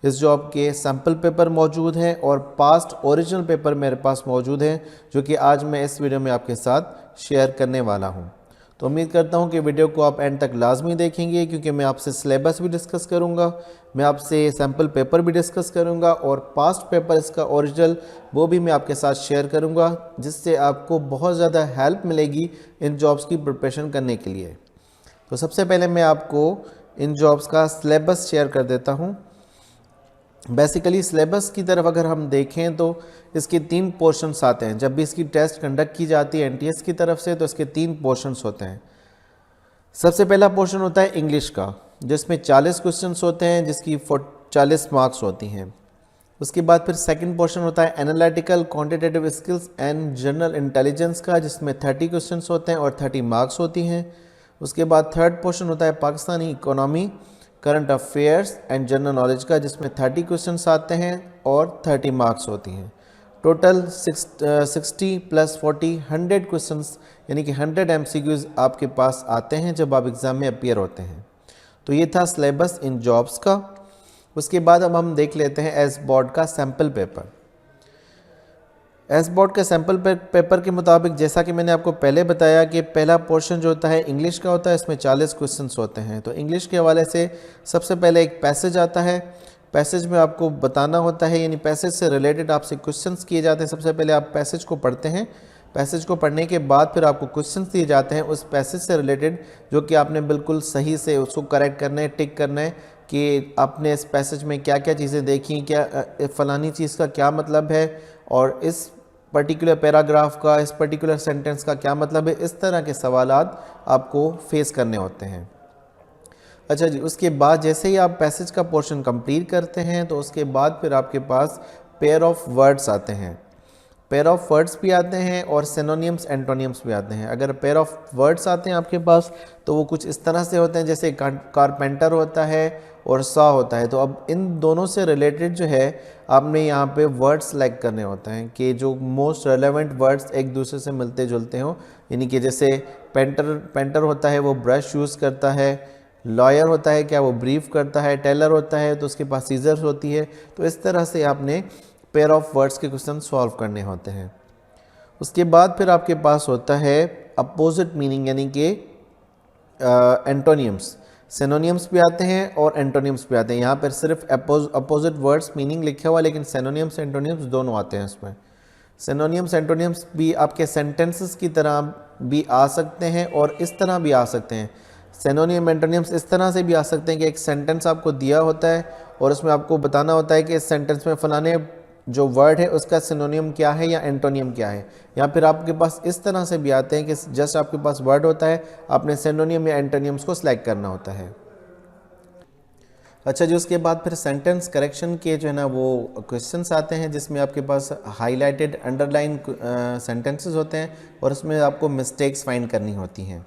इस जॉब के sample paper मौजूद हैं और पास्ट ओरिजिनल पेपर मेरे पास मौजूद हैं, जो कि आज मैं इस वीडियो में आपके साथ शेयर करने वाला हूं। तो उम्मीद करता हूं कि वीडियो को आप एंड तक लाजमी देखेंगे, क्योंकि मैं आपसे सिलेबस भी डिस्कस करूंगा, मैं आपसे सैम्पल पेपर भी डिस्कस करूंगा और पास्ट पेपर इसका ओरिजिनल वो भी मैं आपके साथ शेयर करूंगा, जिससे आपको बहुत ज़्यादा हेल्प मिलेगी इन जॉब्स की प्रिपरेशन करने के लिए। तो सबसे पहले मैं आपको इन जॉब्स का सिलेबस शेयर कर देता हूं। बेसिकली सिलेबस की तरफ अगर हम देखें तो इसके 3 पोर्शंस आते हैं। जब भी इसकी टेस्ट कंडक्ट की जाती है एनटीएस की तरफ से, तो इसके 3 पोर्शंस होते हैं। सबसे पहला पोर्शन होता है इंग्लिश का, जिसमें 40 क्वेश्चंस होते हैं, जिसकी 40 मार्क्स होती हैं। उसके बाद फिर सेकंड पोर्शन होता है analytical quantitative skills and general intelligence का, जिसमें 30 क्वेश्चंस होते हैं और 30 मार्क्स होती हैं। उसके बाद थर्ड पोर्शन होता है Pakistani economy, current affairs and general knowledge का, जिसमें 30 क्वेश्चंस आते हैं और 30 मार्क्स होती हैं। टोटल 60 + 40 100 क्वेश्चंस, यानी कि 100 एमसीक्यूज आपके पास आते हैं जब आप एग्ज़ाम में अपीयर होते हैं। तो ये था सिलेबस इन जॉब्स का। उसके बाद अब हम देख लेते हैं एस बोर्ड का सैम्पल पेपर। एस बोर्ड के सैम्पल पेपर के मुताबिक, जैसा कि मैंने आपको पहले बताया कि पहला पोर्शन जो होता है इंग्लिश का होता है, इसमें 40 क्वेश्चंस होते हैं। तो इंग्लिश के हवाले से सबसे पहले एक पैसेज आता है। पैसेज में आपको बताना होता है, यानी पैसेज से रिलेटेड आपसे क्वेश्चंस किए जाते हैं। सबसे पहले आप पैसेज को पढ़ते हैं, पैसेज को पढ़ने के बाद फिर आपको क्वेश्चंस दिए जाते हैं उस पैसेज से रिलेटेड, जो कि आपने बिल्कुल सही से उसको करेक्ट करना है, टिक करना है कि आपने इस पैसेज में क्या क्या चीज़ें देखी, क्या फ़लानी चीज़ का क्या मतलब है और इस पर्टिकुलर पैराग्राफ का, इस पर्टिकुलर सेंटेंस का क्या मतलब है। इस तरह के सवालात आपको फेस करने होते हैं। अच्छा जी, उसके बाद जैसे ही आप पैसेज का पोर्शन कंप्लीट करते हैं, तो उसके बाद फिर आपके पास पेयर ऑफ वर्ड्स आते हैं। पेयर ऑफ वर्ड्स भी आते हैं और सिनोनिम्स एंटोनिम्स भी आते हैं। अगर पेयर ऑफ वर्ड्स आते हैं आपके पास, तो वो कुछ इस तरह से होते हैं, जैसे कारपेंटर होता है और सा होता है। तो अब इन दोनों से रिलेटेड जो है आपने यहाँ पे वर्ड्स सेलेक्ट करने होते हैं कि जो मोस्ट रेलेवेंट वर्ड्स एक दूसरे से मिलते जुलते हों। यानी कि जैसे पेंटर होता है वो ब्रश यूज़ करता है, लॉयर होता है क्या वो ब्रीफ करता है, टेलर होता है तो उसके पास सीजर्स होती है। तो इस तरह से आपने पेयर ऑफ वर्ड्स के क्वेश्चन सॉल्व करने होते हैं। उसके बाद फिर आपके पास होता है अपोजिट मीनिंग, यानी कि एंटोनियम्स। सिनोनियम्स भी आते हैं और एंटोनियम्स भी आते हैं। यहाँ पर सिर्फ अपोजिट वर्ड्स मीनिंग लिखा हुआ, लेकिन सिनोनियम्स एंटोनियम्स दोनों आते हैं इसमें। सिनोनियम्स एंटोनियम्स भी आपके सेंटेंसेस की तरह भी आ सकते हैं और इस तरह भी आ सकते हैं। सिनोनियम एंटोनियम्स इस तरह से भी आ सकते हैं कि एक सेंटेंस आपको दिया होता है और उसमें आपको बताना होता है कि इस सेंटेंस में फ़लाने जो वर्ड है उसका सिनोनियम क्या है या एंटोनियम क्या है। या फिर आपके पास इस तरह से भी आते हैं कि जस्ट आपके पास वर्ड होता है, आपने सिनोनियम या एंटोनियम्स को सिलेक्ट करना होता है। अच्छा जी, उसके बाद फिर सेंटेंस करेक्शन के जो है ना वो क्वेश्चंस आते हैं, जिसमें आपके पास हाईलाइटेड अंडरलाइन सेंटेंसेस होते हैं और उसमें आपको मिस्टेक्स फाइंड करनी होती हैं।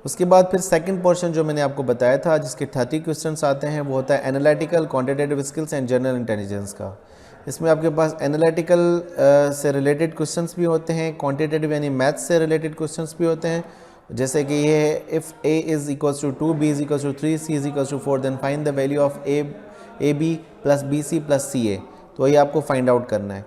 उसके बाद फिर सेकंड पोर्शन जो मैंने आपको बताया था, जिसके 30 क्वेश्चंस आते हैं, वो होता है analytical quantitative skills and general intelligence का। इसमें आपके पास एनालिटिकल से रिलेटेड क्वेश्चंस भी होते हैं, क्वांटिटेटिव यानी मैथ्स से रिलेटेड क्वेश्चंस भी होते हैं। जैसे कि ये है, if a = 2, b = 3, c = 4, then find the value of ab + bc + ca। तो ये आपको फाइंड आउट करना है।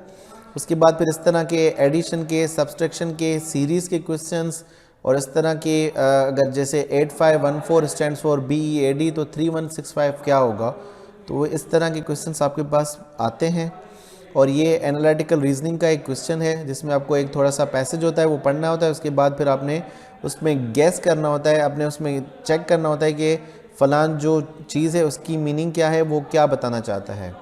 उसके बाद फिर इस तरह के एडिशन के, सब्सट्रैक्शन के, सीरीज़ के क्वेश्चंस और इस तरह के अगर जैसे 8514 स्टैंड्स फॉर BEAD, तो 3165 क्या होगा। तो इस तरह के क्वेश्चंस आपके पास आते हैं। और ये एनालिटिकल रीजनिंग का एक क्वेश्चन है, जिसमें आपको एक थोड़ा सा पैसेज होता है वो पढ़ना होता है। उसके बाद फिर आपने उसमें गैस करना होता है, आपने उसमें चेक करना होता है कि फ़लान जो चीज़ है उसकी मीनिंग क्या है, वो क्या बताना चाहता है।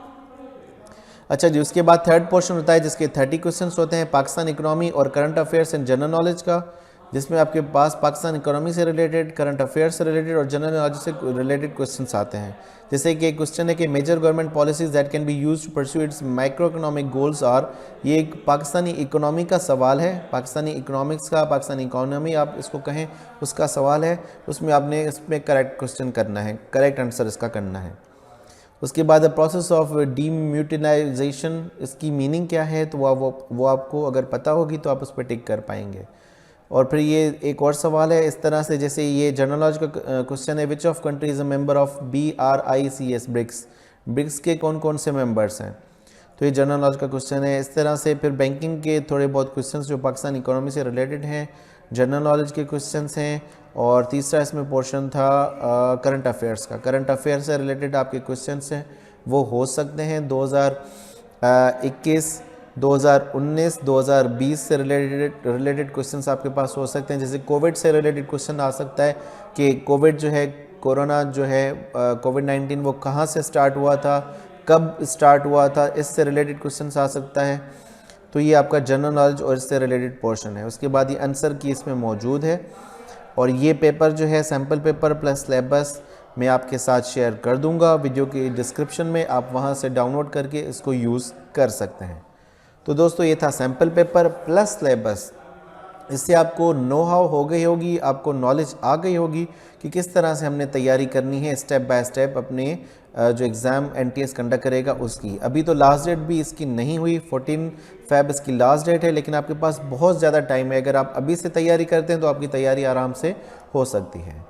अच्छा जी, उसके बाद थर्ड पोर्शन होता है जिसके 30 क्वेश्चंस होते हैं, पाकिस्तान इकोनॉमी और current affairs and general knowledge का, जिसमें आपके पास पाकिस्तान इकोनॉमी से रिलेटेड, करंट अफेयर्स से रिलेटेड और जनरल नॉलेज से रिलेटेड क्वेश्चंस आते हैं। जैसे कि एक क्वेश्चन है कि major government policies that can be used to pursue its micro economic goals are. ये एक पाकिस्तानी इकोनॉमी का सवाल है, पाकिस्तानी इकोनॉमिक्स का, पाकिस्तानी इकोनॉमी आप इसको कहें, उसका सवाल है। उसमें आपने इसमें करेक्ट क्वेश्चन करना है, करेक्ट आंसर इसका करना है। उसके बाद प्रोसेस ऑफ डीम्यूटिनाइजेशन, इसकी मीनिंग क्या है, तो वो आपको अगर पता होगी तो आप उस पर टिक कर पाएंगे। और फिर ये एक और सवाल है इस तरह से, जैसे ये जनरल नॉलेज का क्वेश्चन है, which of country is a member of BRICS BRICS. BRICS के कौन कौन से मेंबर्स हैं, तो ये जनरल नॉलेज का क्वेश्चन है। इस तरह से फिर बैंकिंग के थोड़े बहुत क्वेश्चंस जो पाकिस्तान इकोनॉमी से रिलेटेड हैं, जनरल नॉलेज के क्वेश्चंस हैं। और तीसरा इसमें पोर्शन था करंट अफेयर्स का। करंट अफेयर से रिलेटेड आपके क्वेश्चंस हैं वो हो सकते हैं 2021, 2019, 2020 से रिलेटेड क्वेश्चंस आपके पास हो सकते हैं। जैसे कोविड से रिलेटेड क्वेश्चन आ सकता है कि कोविड जो है, कोरोना जो है, कोविड-19 वो कहाँ से स्टार्ट हुआ था, कब स्टार्ट हुआ था, इससे रिलेटेड क्वेश्चंस आ सकता है। तो ये आपका जनरल नॉलेज और इससे रिलेटेड पोर्शन है। उसके बाद ये आंसर की इसमें मौजूद है। और ये पेपर जो है सैम्पल पेपर प्लस सिलेबस मैं आपके साथ शेयर कर दूंगा वीडियो के डिस्क्रिप्शन में, आप वहाँ से डाउनलोड करके इसको यूज़ कर सकते हैं। तो दोस्तों ये था सैम्पल पेपर प्लस सिलेबस। इससे आपको नो हाउ हो गई होगी, आपको नॉलेज आ गई होगी कि किस तरह से हमने तैयारी करनी है स्टेप बाय स्टेप अपने जो एग्ज़ाम NTS कंडक्ट करेगा उसकी। अभी तो लास्ट डेट भी इसकी नहीं हुई, 14 फ़रवरी इसकी लास्ट डेट है, लेकिन आपके पास बहुत ज़्यादा टाइम है। अगर आप अभी से तैयारी करते हैं तो आपकी तैयारी आराम से हो सकती है।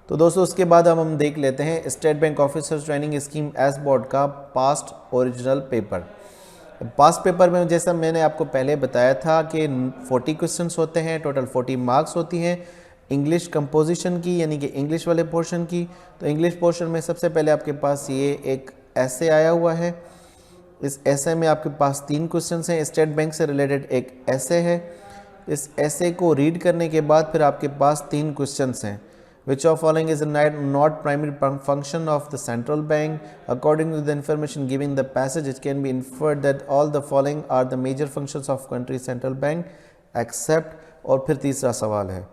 तो दोस्तों उसके बाद हम देख लेते हैं state bank officers training scheme S board का past original paper. Past paper में जैसा मैंने आपको पहले बताया था कि 40 क्वेश्चंस होते हैं, टोटल 40 मार्क्स होती हैं इंग्लिश कंपोजिशन की, यानी कि इंग्लिश वाले पोर्शन की। तो इंग्लिश पोर्शन में सबसे पहले आपके पास ये एक ऐसे आया हुआ है। इस ऐसे में आपके पास 3 क्वेश्चंस हैं। स्टेट बैंक से रिलेटेड एक ऐसे है। इस ऐसे को रीड करने के बाद फिर आपके पास 3 क्वेश्चंस हैं। Which of following is not primary function of the central bank? According to the information given in the passage, it can be inferred that all the following are the major functions of country's central bank, except। और फिर तीसरा सवाल है।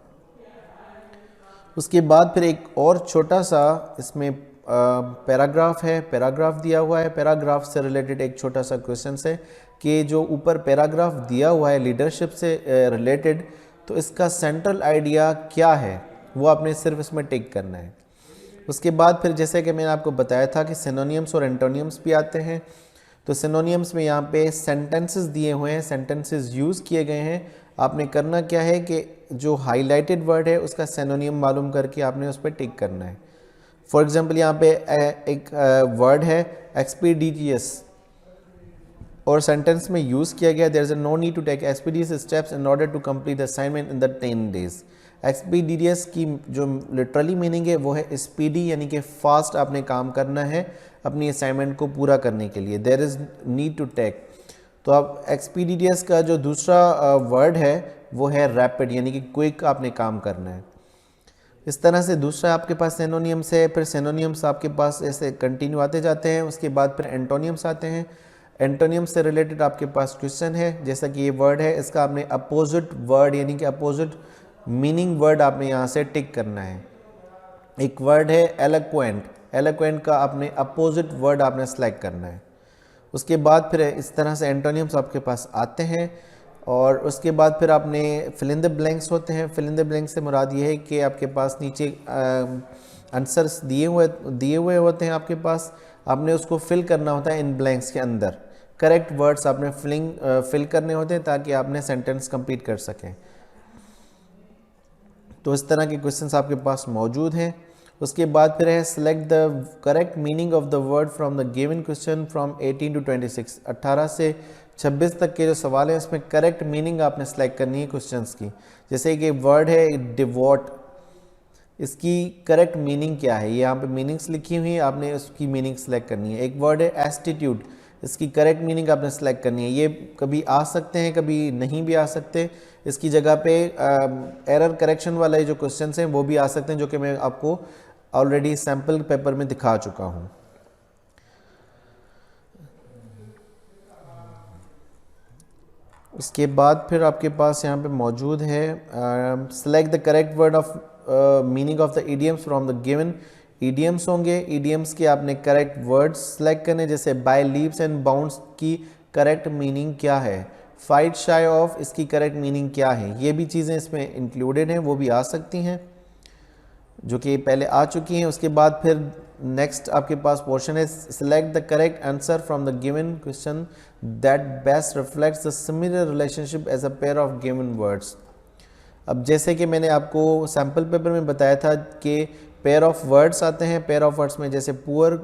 उसके बाद फिर एक और छोटा सा इसमें पैराग्राफ है, पैराग्राफ दिया हुआ है। पैराग्राफ से रिलेटेड एक छोटा सा क्वेश्चन है कि जो ऊपर पैराग्राफ दिया हुआ है लीडरशिप से रिलेटेड, तो इसका सेंट्रल आइडिया क्या है वो आपने सिर्फ इसमें टिक करना है। उसके बाद फिर जैसे कि मैंने आपको बताया था कि सिनोनियम्स और एंटोनियम्स भी आते हैं। तो सिनोनियम्स में यहाँ पे सेंटेंसेस दिए हुए हैं, सेंटेंसेस यूज़ किए गए हैं। आपने करना क्या है कि जो हाईलाइटेड वर्ड है उसका सिनोनियम मालूम करके आपने उस पर टिक करना है। फॉर एग्जांपल यहाँ पे एक वर्ड है एक्सपीडिटियस और सेंटेंस में यूज़ किया गया there is no need to take expeditious steps in order to complete the assignment in the 10 days. Expeditious की जो लिटरली मीनिंग है वो है स्पीडी, यानी कि फास्ट आपने काम करना है अपनी असाइनमेंट को पूरा करने के लिए। There is need to take. तो अब एक्सपीडियस का जो दूसरा वर्ड है वो है रैपिड, यानी कि क्विक आपने काम करना है। इस तरह से दूसरा आपके पास सिनोनियम्स है। फिर सिनोनियम्स आपके पास ऐसे कंटिन्यू आते जाते हैं। उसके बाद फिर एंटोनियम्स आते हैं। एंटोनियम्स से रिलेटेड आपके पास क्वेश्चन है, जैसा कि ये वर्ड है इसका आपने अपोजिट वर्ड यानी कि अपोजिट मीनिंग वर्ड आपने यहाँ से टिक करना है। एक वर्ड है एलोक्वेंट, एलोक्वेंट का आपने अपोजिट वर्ड आपने सेलेक्ट करना है। उसके बाद फिर इस तरह से एंटोनियम्स आपके पास आते हैं। और उसके बाद फिर आपने फिल इन द ब्लैंक्स होते हैं। फिल इन द ब्लैंक्स से मुराद ये है कि आपके पास नीचे आंसर्स दिए हुए होते हैं आपके पास, आपने उसको फिल करना होता है इन ब्लैंक्स के अंदर। करेक्ट वर्ड्स आपने फिल करने होते हैं ताकि आपने सेंटेंस कंप्लीट कर सकें। तो इस तरह के क्वेश्चंस आपके पास मौजूद हैं। उसके बाद फिर है select the correct meaning of the word from the given question from 18 to 26। 18 से 26 तक के जो सवाल हैं उसमें करेक्ट मीनिंग आपने सेलेक्ट करनी है क्वेश्चंस की। जैसे कि वर्ड है डिवोट, इसकी करेक्ट मीनिंग क्या है, ये यहाँ पे मीनिंग्स लिखी हुई है, आपने उसकी मीनिंग सेलेक्ट करनी है। एक वर्ड है एस्टीट्यूट, इसकी करेक्ट मीनिंग आपने सेलेक्ट करनी है। ये कभी आ सकते हैं कभी नहीं भी आ सकते। इसकी जगह पे एरर करेक्शन वाले जो क्वेश्चंस हैं वो भी आ सकते हैं, जो कि मैं आपको ऑलरेडी सैम्पल पेपर में दिखा चुका हूँ। उसके बाद फिर आपके पास यहाँ पे मौजूद है select the correct word of meaning of the idioms from the given. Idioms होंगे, इडियम्स के आपने करेक्ट वर्ड्स सेलेक्ट करने, जैसे बाय लीव्स एंड बाउंड्स की करेक्ट मीनिंग क्या है, फाइट शाई ऑफ इसकी करेक्ट मीनिंग क्या है। ये भी चीज़ें इसमें इंक्लूडेड हैं, वो भी आ सकती हैं जो कि पहले आ चुकी हैं। उसके बाद फिर नेक्स्ट आपके पास पोर्शन है select the correct answer from the given question that best reflects the similar relationship as a pair of given words. अब जैसे कि मैंने आपको सैम्पल पेपर में बताया था कि पेयर ऑफ वर्ड्स आते हैं। पेयर ऑफ वर्ड्स में जैसे पुअर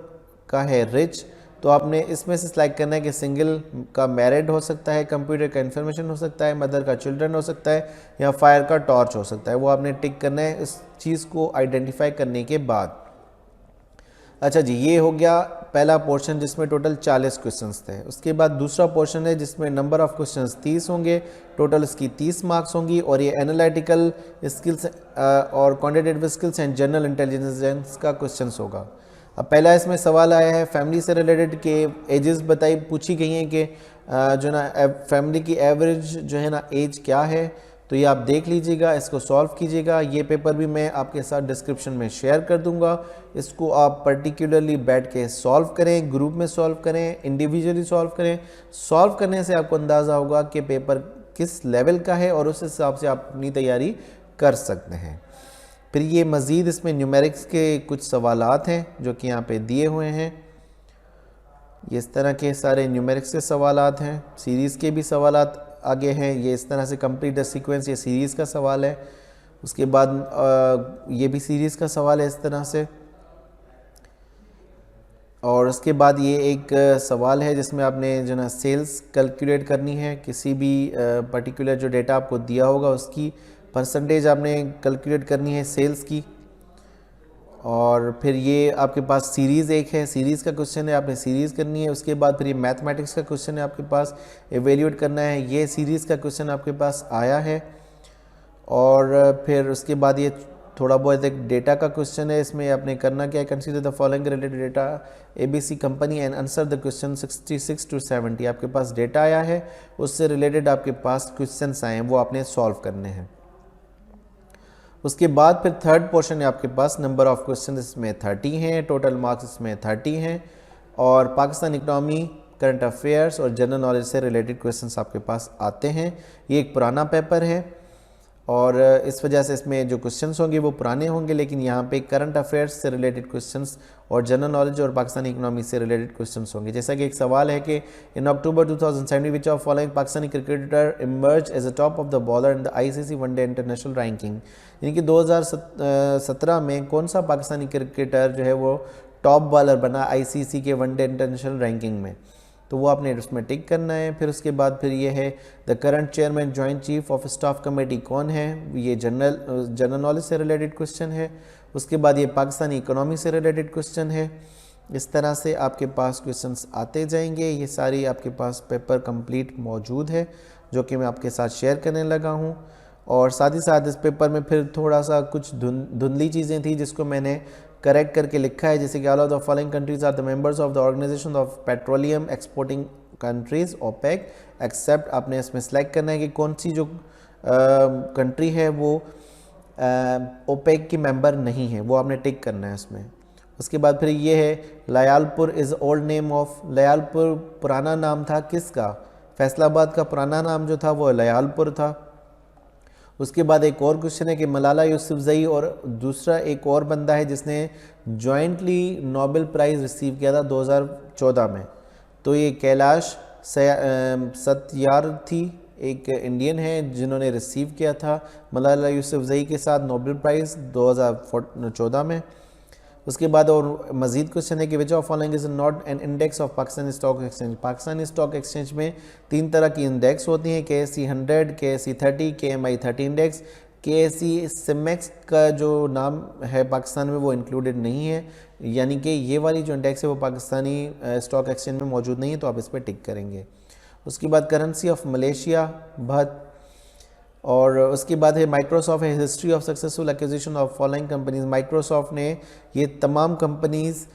का है रिच, तो आपने इसमें से सिलेक्ट करना है कि सिंगल का मैरिड हो सकता है, कंप्यूटर का इन्फॉर्मेशन हो सकता है, मदर का चिल्ड्रन हो सकता है, या फायर का टॉर्च हो सकता है। वो आपने टिक करना है इस चीज़ को आइडेंटिफाई करने के बाद। अच्छा जी, ये हो गया पहला पोर्शन जिसमें टोटल 40 क्वेश्चंस थे। उसके बाद दूसरा पोर्शन है जिसमें नंबर ऑफ क्वेश्चंस 30 होंगे, टोटल इसकी 30 मार्क्स होंगी, और ये एनालिटिकल स्किल्स और quantitative skills and general intelligence का क्वेश्चंस होगा। अब पहला इसमें सवाल आया है फैमिली से रिलेटेड के एजेस बताई पूछी गई हैं कि जो ना फैमिली की एवरेज जो है ना एज क्या है। तो ये आप देख लीजिएगा, इसको सॉल्व कीजिएगा। ये पेपर भी मैं आपके साथ डिस्क्रिप्शन में शेयर कर दूंगा। इसको आप पर्टिकुलरली बैठ के सॉल्व करें, ग्रुप में सॉल्व करें, इंडिविजुअली सॉल्व करें। सॉल्व करने से आपको अंदाज़ा होगा कि पेपर किस लेवल का है और उस हिसाब से आप अपनी तैयारी कर सकते हैं। फिर ये मज़ीद इसमें न्यूमेरिक्स के कुछ सवालात हैं जो कि यहाँ पे दिए हुए हैं। ये इस तरह के सारे न्यूमेरिक्स के सवालात हैं, सीरीज़ के भी सवालात आगे हैं। ये इस तरह से कंप्लीट द सीक्वेंस, ये सीरीज़ का सवाल है। उसके बाद ये भी सीरीज़ का सवाल है इस तरह से। और उसके बाद ये एक सवाल है जिसमें आपने जो ना सेल्स कैलकुलेट करनी है, किसी भी पर्टिकुलर जो डेटा आपको दिया होगा उसकी परसेंटेज आपने कैलकुलेट करनी है सेल्स की। और फिर ये आपके पास सीरीज़ एक है, सीरीज़ का क्वेश्चन है, आपने सीरीज़ करनी है। उसके बाद फिर ये मैथमेटिक्स का क्वेश्चन है आपके पास, एवेल्यूएट करना है। ये सीरीज़ का क्वेश्चन आपके पास आया है। और फिर उसके बाद ये थोड़ा बहुत एक डेटा का क्वेश्चन है। इसमें आपने करना क्या है, consider the following related data ABC company and answer the question 66 to 70। आपके पास डेटा आया है, उससे रिलेटेड आपके पास क्वेश्चन आए हैं, वो आपने सॉल्व करने हैं। उसके बाद फिर थर्ड पोर्शन है आपके पास, नंबर ऑफ क्वेश्चन इसमें 30 हैं, टोटल मार्क्स इसमें 30 हैं, और पाकिस्तान इकनॉमी, करंट अफेयर्स और जनरल नॉलेज से रिलेटेड क्वेश्चंस आपके पास आते हैं। ये एक पुराना पेपर है और इस वजह से इसमें जो क्वेश्चंस होंगे वो पुराने होंगे, लेकिन यहाँ पे करंट अफेयर्स से रिलेटेड क्वेश्चंस और जनरल नॉलेज और पाकिस्तानी इकनॉमी से रिलेटेड क्वेश्चंस होंगे। जैसा कि एक सवाल है कि in October 2017 which of following Pakistani cricketer emerge as a top of the bowler in the ICC one day international ranking. यानी कि 2017 में कौन सा पाकिस्तानी क्रिकेटर जो है वो टॉप बॉलर बना ICC के वनडे इंटरनेशनल रैंकिंग में, तो वो आपने उसमें टिक करना है। फिर उसके बाद फिर ये है the current chairman joint chief of staff committee कौन है, ये जनरल नॉलेज से रिलेटेड क्वेश्चन है। उसके बाद ये पाकिस्तानी इकोनॉमी से रिलेटेड क्वेश्चन है। इस तरह से आपके पास क्वेश्चंस आते जाएंगे। ये सारी आपके पास पेपर कंप्लीट मौजूद है जो कि मैं आपके साथ शेयर करने लगा हूँ। और साथ ही साथ इस पेपर में फिर थोड़ा सा कुछ धुंधली चीज़ें थी जिसको मैंने करेक्ट करके लिखा है, जैसे कि all of the following countries are the members of the organisation of petroleum exporting countries OPEC, except आपने इसमें सेलेक्ट करना है कि कौन सी जो कंट्री है वो OPEC की मेंबर नहीं है, वो आपने टिक करना है इसमें। उसके बाद फिर ये है Lyallpur is old name of, Lyallpur पुराना नाम था किसका, फैसलाबाद का पुराना नाम जो था वो लयालपुर था। उसके बाद एक और क्वेश्चन है कि मलाला यूसुफजई और दूसरा एक और बंदा है जिसने जॉइंटली नोबेल प्राइज़ रिसीव किया था 2014 में, तो ये कैलाश सत्यार्थी एक इंडियन है जिन्होंने रिसीव किया था मलाला यूसुफजई के साथ नोबेल प्राइज़ 2014 में। उसके बाद और मजीद क्वेश्चन है कि विच of following is not an index of Pakistani stock exchange. Pakistani stock exchange में 3 तरह की इंडेक्स होती हैं, KSE 100, KSE 30, KMI 30 index. KSE Simex का जो नाम है पाकिस्तान में वो इंक्लूडेड नहीं है, यानी कि ये वाली जो इंडेक्स है वो पाकिस्तानी स्टॉक एक्सचेंज में मौजूद नहीं है, तो आप इस पर टिक करेंगे। उसके बाद करेंसी ऑफ मलेशिया बात, और उसके बाद है माइक्रोसॉफ्ट है history of successful acquisition of following companies. Microsoft ने ये तमाम कंपनीज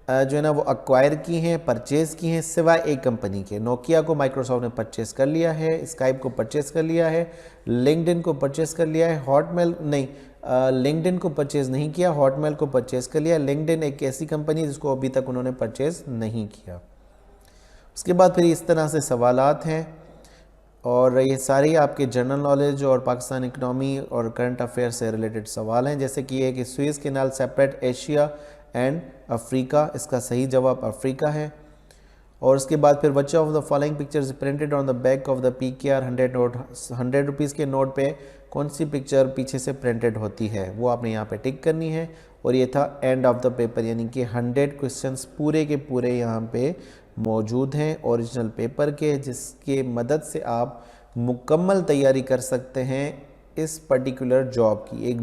जो है ना वो अक्वायर की हैं, परचेज़ की हैं, सिवाय एक कंपनी के। नोकिया को माइक्रोसॉफ्ट ने परचेज़ कर लिया है, स्काइप को परचेज़ कर लिया है, लिंक्डइन को परचेज़ कर लिया है, हॉटमेल नहीं, लिंक्डइन को परचेज़ नहीं किया, हॉटमेल को परचेज़ कर लिया। लिंक्डइन एक ऐसी कंपनी जिसको अभी तक उन्होंने परचेज़ नहीं किया। उसके बाद फिर इस तरह से सवालात हैं, और ये सारे आपके जनरल नॉलेज और पाकिस्तान इकनॉमी और करंट अफेयर से रिलेटेड सवाल हैं। जैसे कि ये कि Swiss canal separate Asia and Africa, इसका सही जवाब अफ्रीका है। और उसके बाद फिर which of the following pictures printed on the back of the PKR 100 note, 100 rupees के नोट पे कौन सी पिक्चर पीछे से प्रिंटेड होती है, वो आपने यहाँ पे टिक करनी है। और ये था एंड ऑफ द पेपर, यानी कि 100 क्वेश्चंस पूरे के पूरे यहाँ पे मौजूद हैं ओरिजिनल पेपर के, जिसके मदद से आप मुकम्मल तैयारी कर सकते हैं इस पर्टिकुलर जॉब की। एक